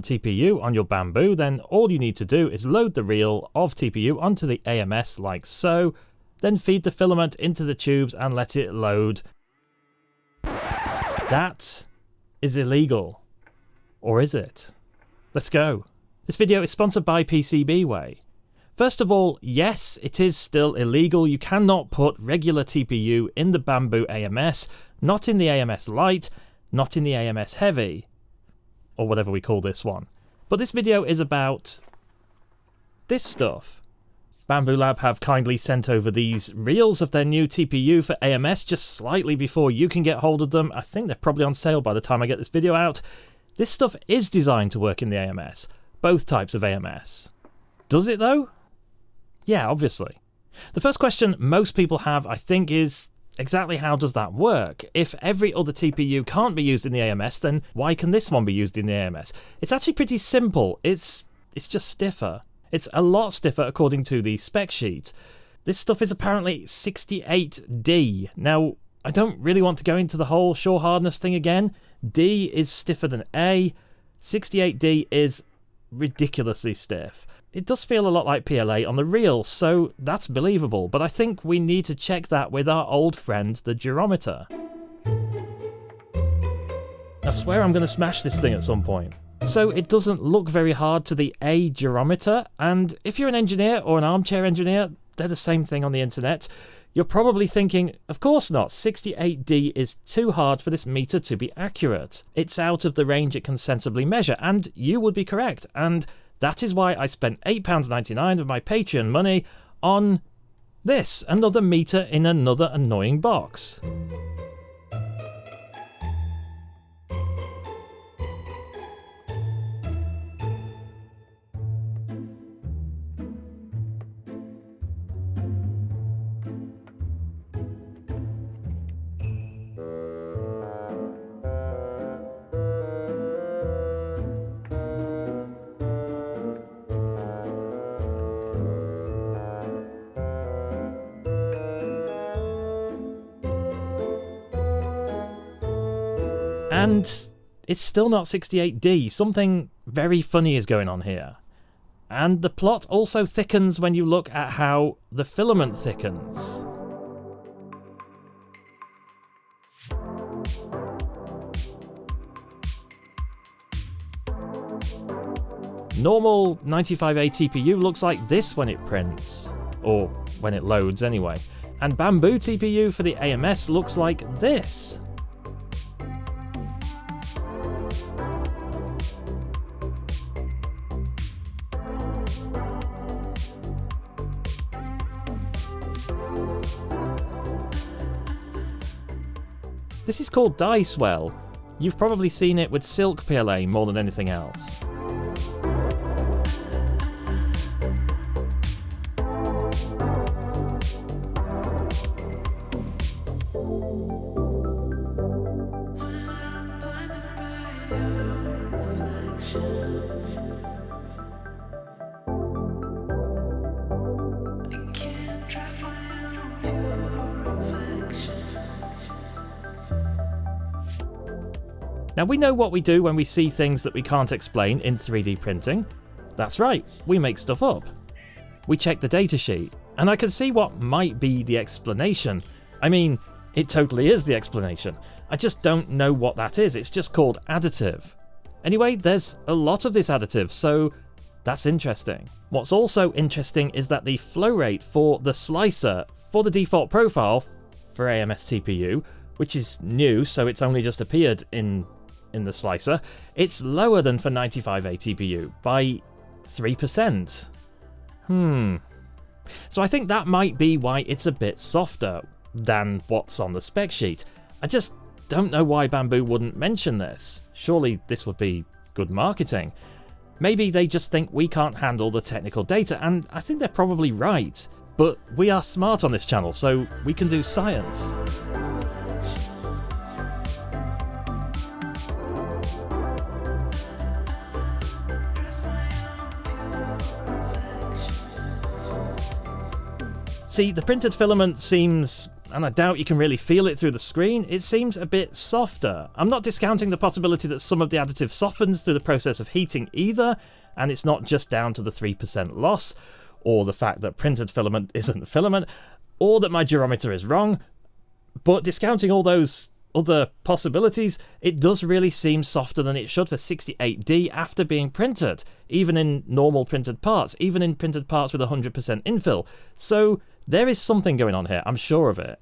TPU on your Bamboo, then all you need to do is load the reel of TPU onto the AMS like so, then feed the filament into the tubes and let it load. That is illegal. Or is it? Let's go. This video is sponsored by PCBWay. First of all, yes, it is still illegal. You cannot put regular TPU in the Bamboo AMS, not in the AMS Lite, not in the AMS Heavy, or whatever we call this one. But this video is about this stuff. Bambu Lab have kindly sent over these reels of their new TPU for AMS just slightly before you can get hold of them. I think they're probably on sale by the time I get this video out. This stuff is designed to work in the AMS, both types of AMS. Does it though? Yeah, obviously. The first question most people have, I think, is exactly how does that work? If every other TPU can't be used in the AMS, then why can this one be used in the AMS? It's actually pretty simple. It's just stiffer. It's a lot stiffer according to the spec sheet. This stuff is apparently 68D. Now, I don't really want to go into the whole shore hardness thing again. D is stiffer than A. 68D is ridiculously stiff. It does feel a lot like PLA on the reel, so that's believable, but I think we need to check that with our old friend, the durometer. I swear I'm going to smash this thing at some point. So it doesn't look very hard to the A durometer, and if you're an engineer or an armchair engineer, they're the same thing on the internet, you're probably thinking, of course not, 68D is too hard for this meter to be accurate. It's out of the range it can sensibly measure, and you would be correct, and that is why I spent £8.99 of my Patreon money on this, another meter in another annoying box. And it's still not 68D. Something very funny is going on here. And the plot also thickens when you look at how the filament thickens. Normal 95A TPU looks like this when it prints, or when it loads anyway. And Bamboo TPU for the AMS looks like this. This is called dye swell. You've probably seen it with silk PLA more than anything else. Now we know what we do when we see things that we can't explain in 3D printing. That's right, we make stuff up. We check the datasheet, and I can see what might be the explanation. I mean, it totally is the explanation. I just don't know what that is, it's just called additive. Anyway, there's a lot of this additive, so that's interesting. What's also interesting is that the flow rate for the slicer for the default profile for AMS TPU, which is new, so it's only just appeared in the slicer, it's lower than for 95A TPU by 3%. So I think that might be why it's a bit softer than what's on the spec sheet. I just don't know why Bamboo wouldn't mention this. Surely this would be good marketing. Maybe they just think we can't handle the technical data, and I think they're probably right. But we are smart on this channel, so we can do science. See, the printed filament seems and I doubt you can really feel it through the screen, it seems a bit softer. I'm not discounting the possibility that some of the additive softens through the process of heating either, and it's not just down to the 3% loss, or the fact that printed filament isn't filament, or that my durometer is wrong, but discounting all those other possibilities, it does really seem softer than it should for 68D after being printed, even in normal printed parts, even in printed parts with 100% infill. So there is something going on here, I'm sure of it.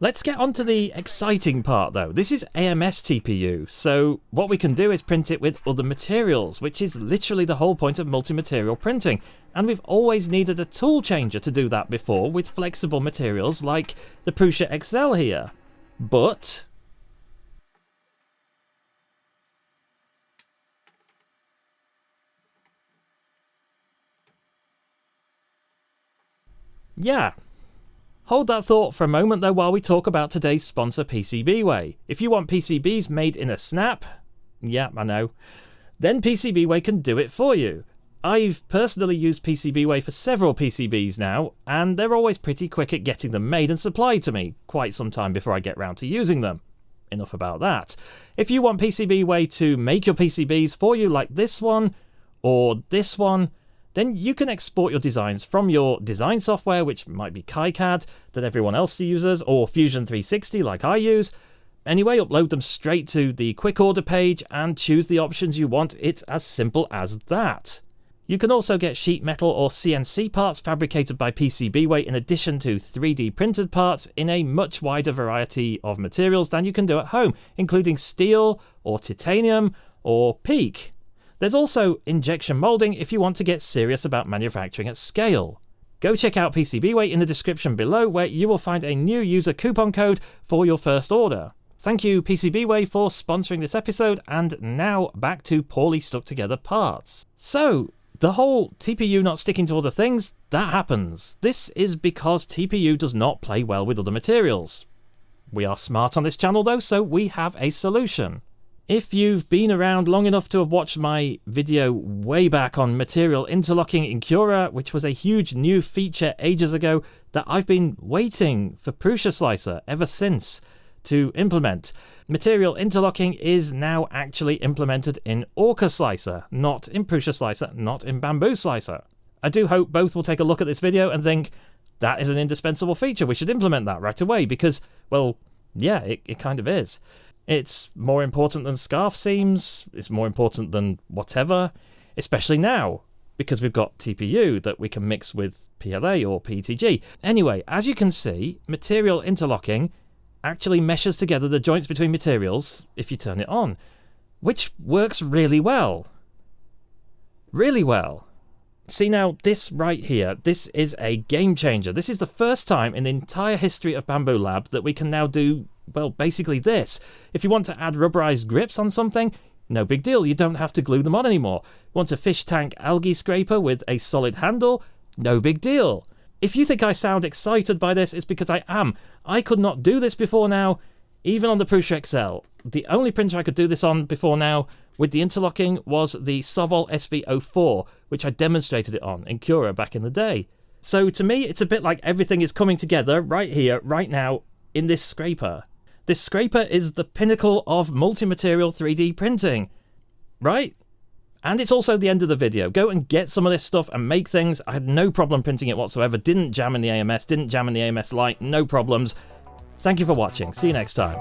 Let's get on to the exciting part though. This is AMS TPU, so what we can do is print it with other materials, which is literally the whole point of multi-material printing. And we've always needed a tool changer to do that before with flexible materials like the Prusa XL here. But yeah. Hold that thought for a moment though while we talk about today's sponsor PCBWay. If you want PCBs made in a snap, yeah, I know, then PCBWay can do it for you. I've personally used PCBWay for several PCBs now, and they're always pretty quick at getting them made and supplied to me, quite some time before I get round to using them. Enough about that. If you want PCBWay to make your PCBs for you like this one, or this one, then you can export your designs from your design software, which might be KiCad that everyone else uses, or Fusion 360 like I use. Anyway, upload them straight to the quick order page and choose the options you want. It's as simple as that. You can also get sheet metal or CNC parts fabricated by PCBWay in addition to 3D printed parts in a much wider variety of materials than you can do at home, including steel or titanium or PEEK. There's also injection molding if you want to get serious about manufacturing at scale. Go check out PCBWay in the description below where you will find a new user coupon code for your first order. Thank you PCBWay for sponsoring this episode, and now back to poorly stuck together parts. So, the whole TPU not sticking to other things, that happens. This is because TPU does not play well with other materials. We are smart on this channel though, so we have a solution. If you've been around long enough to have watched my video way back on material interlocking in Cura, which was a huge new feature ages ago that I've been waiting for Prusa Slicer ever since to implement. Material interlocking is now actually implemented in Orca Slicer, not in Prusa Slicer, not in Bamboo Slicer. I do hope both will take a look at this video and think, that is an indispensable feature, we should implement that right away, because, well, yeah, it kind of is. It's more important than scarf seams, it's more important than whatever, especially now, because we've got TPU that we can mix with PLA or PETG. Anyway, as you can see, material interlocking actually meshes together the joints between materials if you turn it on, which works really well. Really well. See now, this right here, this is a game changer. This is the first time in the entire history of Bambu Lab that we can now do, well, basically this. If you want to add rubberized grips on something, no big deal, you don't have to glue them on anymore. Want a fish tank algae scraper with a solid handle? No big deal. If you think I sound excited by this, it's because I am. I could not do this before now, even on the Prusa XL. The only printer I could do this on before now with the interlocking was the Sovol SV04, which I demonstrated it on in Cura back in the day. So to me, it's a bit like everything is coming together right here, right now, in this scraper. This scraper is the pinnacle of multi-material 3D printing, right? And it's also the end of the video. Go and get some of this stuff and make things. I had no problem printing it whatsoever. Didn't jam in the AMS, didn't jam in the AMS Lite, no problems. Thank you for watching. See you next time.